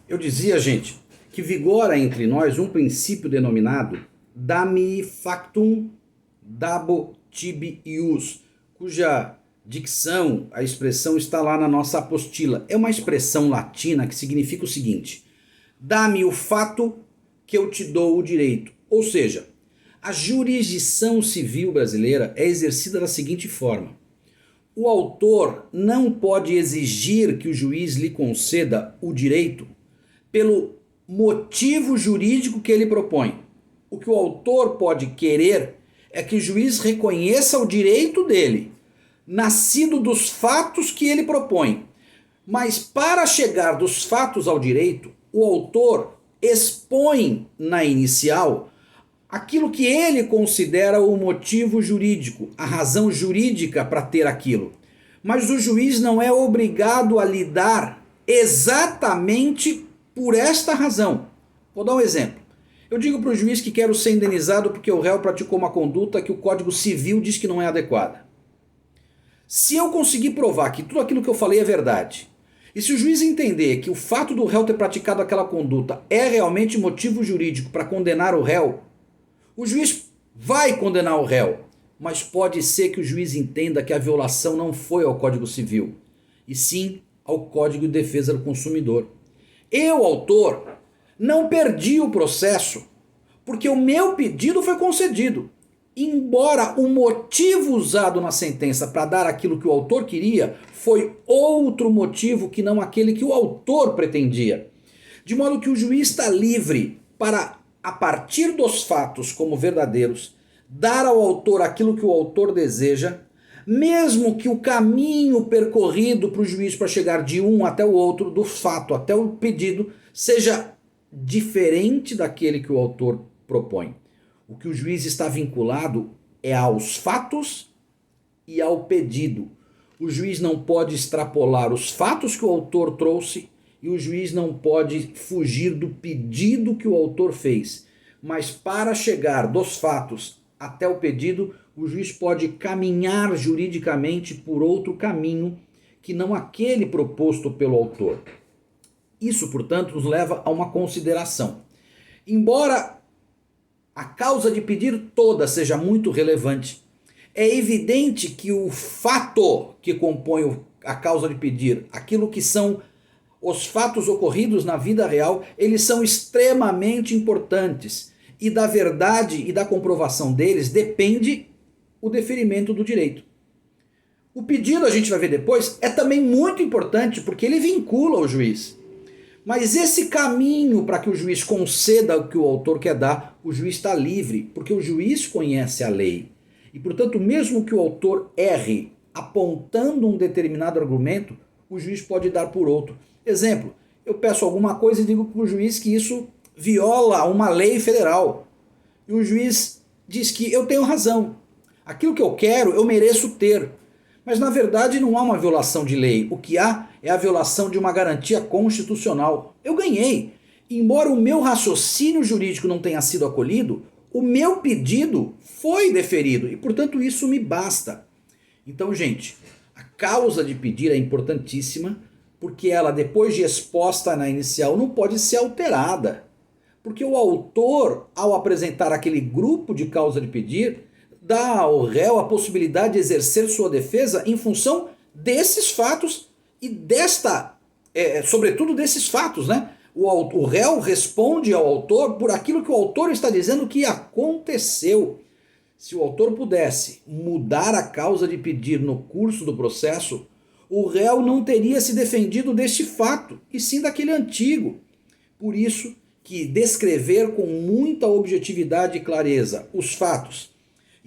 Eu dizia, gente, que vigora entre nós um princípio denominado dami factum dabo tibi ius, cuja dicção, a expressão está lá na nossa apostila. É uma expressão latina que significa o seguinte: dá-me o fato que eu te dou o direito. Ou seja, a jurisdição civil brasileira é exercida da seguinte forma: o autor não pode exigir que o juiz lhe conceda o direito pelo motivo jurídico que ele propõe. O que o autor pode querer é que o juiz reconheça o direito dele, nascido dos fatos que ele propõe. Mas para chegar dos fatos ao direito, o autor expõe na inicial aquilo que ele considera o motivo jurídico, a razão jurídica para ter aquilo. Mas o juiz não é obrigado a lidar exatamente por esta razão. Vou dar um exemplo. Eu digo para o juiz que quero ser indenizado porque o réu praticou uma conduta que o Código Civil diz que não é adequada. Se eu conseguir provar que tudo aquilo que eu falei é verdade, e se o juiz entender que o fato do réu ter praticado aquela conduta é realmente motivo jurídico para condenar o réu, o juiz vai condenar o réu, mas pode ser que o juiz entenda que a violação não foi ao Código Civil, e sim ao Código de Defesa do Consumidor. Eu, autor, não perdi o processo, porque o meu pedido foi concedido. Embora o motivo usado na sentença para dar aquilo que o autor queria foi outro motivo que não aquele que o autor pretendia. De modo que o juiz está livre para, a partir dos fatos como verdadeiros, dar ao autor aquilo que o autor deseja, mesmo que o caminho percorrido para o juiz para chegar de um até o outro, do fato até o pedido, seja diferente daquele que o autor propõe. O que o juiz está vinculado é aos fatos e ao pedido. O juiz não pode extrapolar os fatos que o autor trouxe e o juiz não pode fugir do pedido que o autor fez. Mas para chegar dos fatos até o pedido, o juiz pode caminhar juridicamente por outro caminho que não aquele proposto pelo autor. Isso, portanto, nos leva a uma consideração. Embora a causa de pedir toda seja muito relevante, é evidente que o fato que compõe a causa de pedir, aquilo que são os fatos ocorridos na vida real, eles são extremamente importantes. E da verdade e da comprovação deles depende o deferimento do direito. O pedido, a gente vai ver depois, é também muito importante porque ele vincula o juiz. Mas esse caminho para que o juiz conceda o que o autor quer dar, o juiz está livre, porque o juiz conhece a lei. E, portanto, mesmo que o autor erre apontando um determinado argumento, o juiz pode dar por outro. Exemplo, eu peço alguma coisa e digo para o juiz que isso viola uma lei federal. E o juiz diz que eu tenho razão. Aquilo que eu quero, eu mereço ter. Mas na verdade não há uma violação de lei. O que há é a violação de uma garantia constitucional. Eu ganhei. Embora o meu raciocínio jurídico não tenha sido acolhido, o meu pedido foi deferido e, portanto, isso me basta. Então, gente, a causa de pedir é importantíssima porque ela, depois de exposta na inicial, não pode ser alterada. Porque o autor, ao apresentar aquele grupo de causa de pedir, dá ao réu a possibilidade de exercer sua defesa em função desses fatos e sobretudo desses fatos, né? O réu responde ao autor por aquilo que o autor está dizendo que aconteceu. Se o autor pudesse mudar a causa de pedir no curso do processo, o réu não teria se defendido deste fato, e sim daquele antigo. Por isso que descrever com muita objetividade e clareza os fatos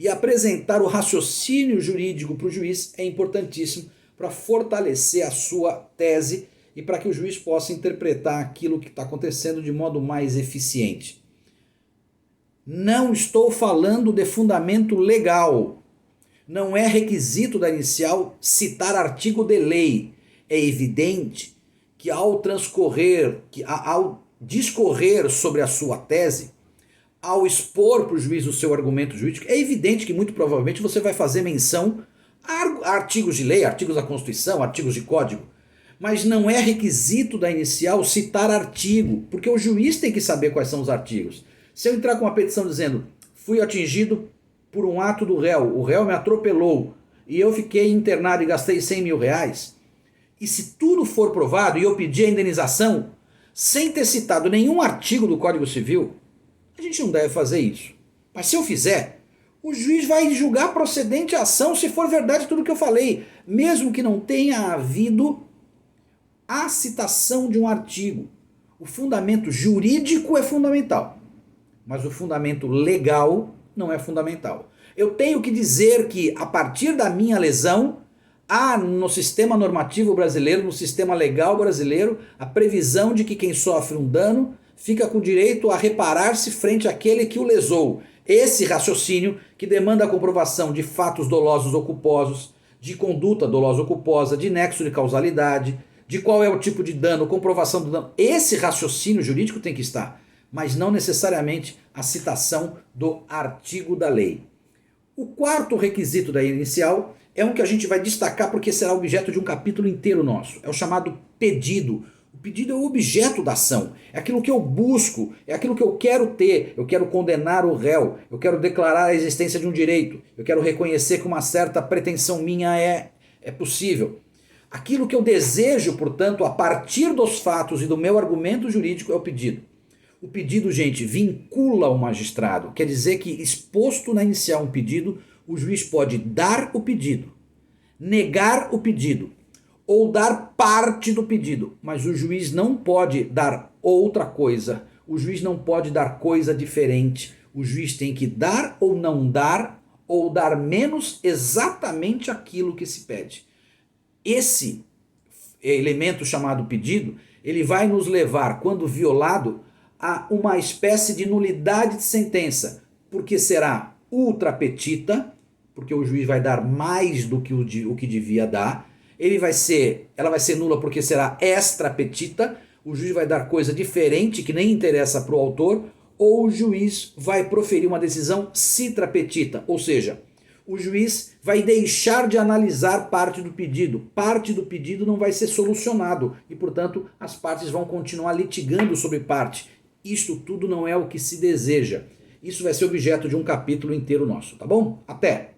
e apresentar o raciocínio jurídico para o juiz é importantíssimo para fortalecer a sua tese e para que o juiz possa interpretar aquilo que está acontecendo de modo mais eficiente. Não estou falando de fundamento legal. Não é requisito da inicial citar artigo de lei. É evidente que ao discorrer sobre a sua tese, ao expor para o juiz o seu argumento jurídico, é evidente que muito provavelmente você vai fazer menção a artigos de lei, artigos da Constituição, artigos de código. Mas não é requisito da inicial citar artigo, porque o juiz tem que saber quais são os artigos. Se eu entrar com uma petição dizendo fui atingido por um ato do réu, o réu me atropelou e eu fiquei internado e gastei 100 mil reais, e se tudo for provado e eu pedir a indenização sem ter citado nenhum artigo do Código Civil, a gente não deve fazer isso. Mas se eu fizer, o juiz vai julgar procedente a ação se for verdade tudo que eu falei, mesmo que não tenha havido a citação de um artigo. O fundamento jurídico é fundamental, mas o fundamento legal não é fundamental. Eu tenho que dizer que, a partir da minha lesão, há no sistema normativo brasileiro, no sistema legal brasileiro, a previsão de que quem sofre um dano fica com direito a reparar-se frente àquele que o lesou. Esse raciocínio, que demanda a comprovação de fatos dolosos ou culposos, de conduta dolosa ou culposa, de nexo de causalidade, de qual é o tipo de dano, comprovação do dano. Esse raciocínio jurídico tem que estar, mas não necessariamente a citação do artigo da lei. O quarto requisito da inicial é um que a gente vai destacar porque será objeto de um capítulo inteiro nosso. É o chamado pedido. O pedido é o objeto da ação, é aquilo que eu busco, é aquilo que eu quero ter. Eu quero condenar o réu, eu quero declarar a existência de um direito, eu quero reconhecer que uma certa pretensão minha é possível. Aquilo que eu desejo, portanto, a partir dos fatos e do meu argumento jurídico é o pedido. O pedido, gente, vincula o magistrado. Quer dizer que, exposto na inicial um pedido, o juiz pode dar o pedido, negar o pedido ou dar parte do pedido, mas o juiz não pode dar outra coisa. O juiz não pode dar coisa diferente. O juiz tem que dar ou não dar, ou dar menos exatamente aquilo que se pede. Esse elemento chamado pedido, ele vai nos levar, quando violado, a uma espécie de nulidade de sentença, porque será ultra petita, porque o juiz vai dar mais do que o que devia dar. Ela vai ser nula porque será extra petita, o juiz vai dar coisa diferente que nem interessa para o autor, ou o juiz vai proferir uma decisão citra petita, ou seja, o juiz vai deixar de analisar parte do pedido. Parte do pedido não vai ser solucionado e, portanto, as partes vão continuar litigando sobre parte. Isto tudo não é o que se deseja. Isso vai ser objeto de um capítulo inteiro nosso, tá bom? Até!